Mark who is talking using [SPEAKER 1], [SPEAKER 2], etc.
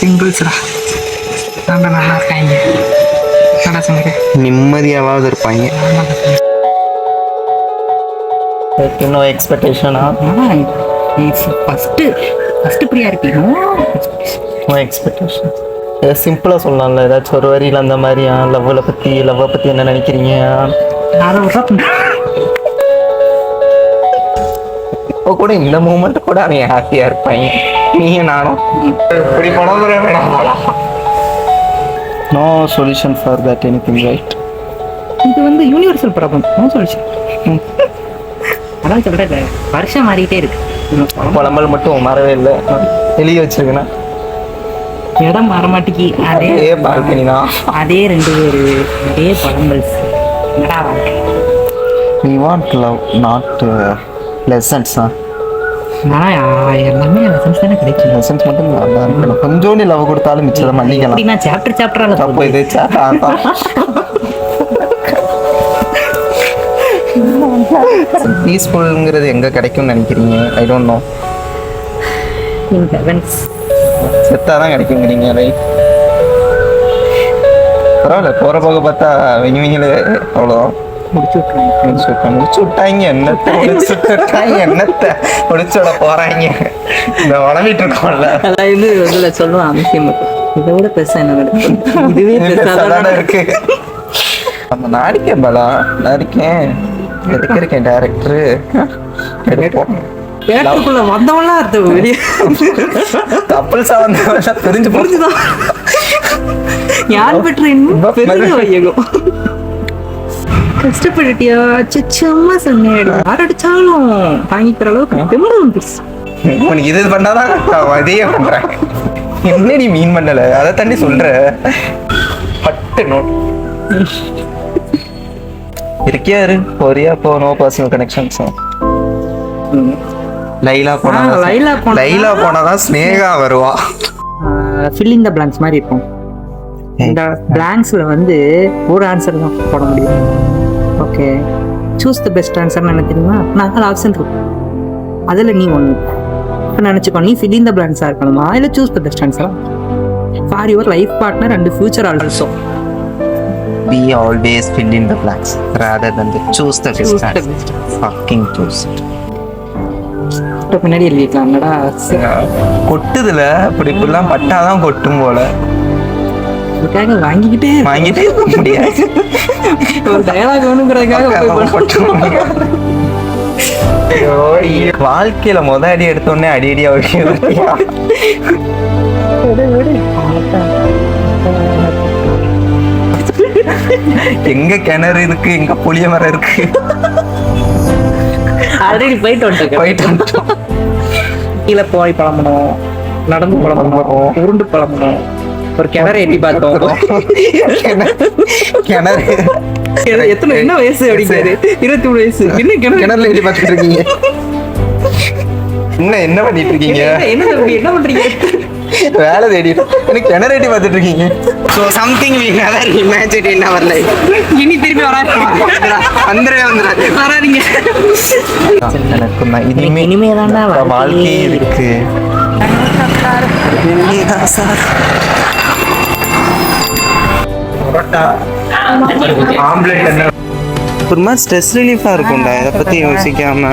[SPEAKER 1] சிங்கிள்ஸ்டா நல்லா இருக்காங்க. நல்லா சொன்னீங்க.
[SPEAKER 2] நிம்மதியாவது இருப்பாங்க. இன்னும் எக்ஸ்பெக்டேஷனா?
[SPEAKER 1] First priority.
[SPEAKER 2] No expectation. சிம்பிளாக சொல்லலாம்ல, ஏதாச்சும் ஒரு வரியில் அந்த மாதிரியா? லவ்வை பற்றி என்ன நினைக்கிறீங்க? இப்போ கூட இந்த மூமெண்ட் கூட அவங்க ஹாப்பியாக இருப்பாங்க. நீயும் நானும் இப்படி படம் வேணாம். No solution for that anything, right?
[SPEAKER 1] இது வந்து யூனிவர்சல் ப்ராப்ளம். No solution. அதான் சொல்கிறேன், வருஷம் மாறிக்கிட்டே இருக்கு.
[SPEAKER 2] புலம்பல் மட்டும் மாறவே இல்லை. எழுதி வச்சிருக்கேன்னா
[SPEAKER 1] இடம் மாற மாட்டேங்கி. அதே
[SPEAKER 2] பால்கனி தான்,
[SPEAKER 1] அதே 2 பேர், அதே புலம்பல்ஸ்.
[SPEAKER 2] We want love, not lessons.
[SPEAKER 1] ஆனால் எல்லாமே லெசன்ஸ் தானே கிடைக்கும்.
[SPEAKER 2] லெசன்ஸ் மட்டும் நல்லா இருக்கணும். கொஞ்சோண்டு லவ் கொடுத்தாலும் மிச்சம் மன்னிக்கலாம்.
[SPEAKER 1] நான் சாப்டராக
[SPEAKER 2] தப்பு இது. பீஸ்ஃபுல்ங்கிறது எங்கே கிடைக்கும்னு நினைக்கிறீங்க? I don't know. செத்தாக தான் கிடைக்குங்கிறீங்க, ரைட்? பரவாயில்ல, போகிற போக பார்த்தா வெங்கிலே அவ்வளோதான். முடிச்சு விட்டாங்க. என்னத்தை முடிச்சோட போறாங்க. இந்த உடம்பிட்டு இருக்கோம்ல,
[SPEAKER 1] இதுல சொல்லுவான் அவசியம். இதை விட பெருசா என்ன நடக்கும்? இதுவே பெருசாதான் இருக்கு.
[SPEAKER 2] அந்த நாடிக்கேன் பலா, நடிக்கேன் இருக்கேன் டேரக்டரு
[SPEAKER 1] பேட்டுக்குள்ள வந்தவெல்லாம் அர்த்தம் வெளியே
[SPEAKER 2] கப்பல்ஸா வந்தவெல்லாம் புரிஞ்சுதான்
[SPEAKER 1] யார் பெற்ற இன்னும் பெரிய வையகம். கஷ்டப்பட்டுட்டியா? சும்மா சொன்னேன். யார் அடிச்சாலும் தாங்கிக்கிற அளவுக்கு தெம்பு வந்துருச்சு.
[SPEAKER 2] உனக்கு இது பண்ணாதான் அதையே பண்றேன். என்ன நீ மீன் பண்ணல, அதை தண்ணி சொல்ற. பட்டு நோட் இருக்கியாரு போறியா? போ. No personal connections. லைலா போனாதான் ஸ்னேகா வருவா.
[SPEAKER 1] ஃபில் இன் தி பிளாங்க்ஸ் மாதிரி இருக்கும். இந்த பிளாங்க்ஸ்ல வந்து ஒரு ஆன்சர் தான் போட முடியும். Okay, choose the best answer என்ன தெரியுமா? 4 ஆப்ஷன் இருக்கு, அதுல நீ ஒண்ணு இப்போ நினைச்சுக்கோ. நீ ஃபில் இன் தி பிளாங்க்ஸா இருக்கணுமா இல்ல சூஸ் தி பெஸ்ட் ஆன்சரா? For your life partner and future also.
[SPEAKER 2] We always fill in the blanks rather than choose the best answer. Fucking choose it.
[SPEAKER 1] பின்னாடி எழுதிக்கலாம்டா.
[SPEAKER 2] கொட்டுதுல இப்படிலாம் பட்டாதான் கொட்டும் போல.
[SPEAKER 1] வாங்கிக்கிட்டே
[SPEAKER 2] இருக்க முடியாது.
[SPEAKER 1] ஒரு டயலாக் வேணுங்கிறதுக்காக
[SPEAKER 2] வாழ்க்கையில அடி எடுத்தோடனே அடியா எங்க கிணறு இருக்கு, எங்க புளிய மரம் இருக்கு.
[SPEAKER 1] ஆல்ரெடி போயிட்டு வந்துட்டோம். கீழே போய் பழம்பணும், நடந்து பழம்பணும், உருண்டு பழம்பணும். ஒரு கிணறு எட்டி பார்த்தோம்.
[SPEAKER 2] கிணறு
[SPEAKER 1] எத்தனை என்ன வயசு அப்படிங்கிறாரு? 23 வயசு. என்ன
[SPEAKER 2] கிணறுல எட்டி பார்த்துட்டு இருக்கீங்க? என்ன பண்ணிட்டு இருக்கீங்க?
[SPEAKER 1] என்ன பண்றீங்க?
[SPEAKER 2] வேலை தேடிட்டு எனக்கு கிணறு எட்டி பார்த்துட்டு இருக்கீங்க. So something we never imagined in our life.
[SPEAKER 1] இனி திருப்பி வராதீங்க. இனிமேதான்டா
[SPEAKER 2] வாழ்க்கையே இருக்கு. ஒரு மாதிரி ஸ்ட்ரெஸ் ரிலீஃபா இருக்கும்டா, இதை பத்தி யோசிக்காம.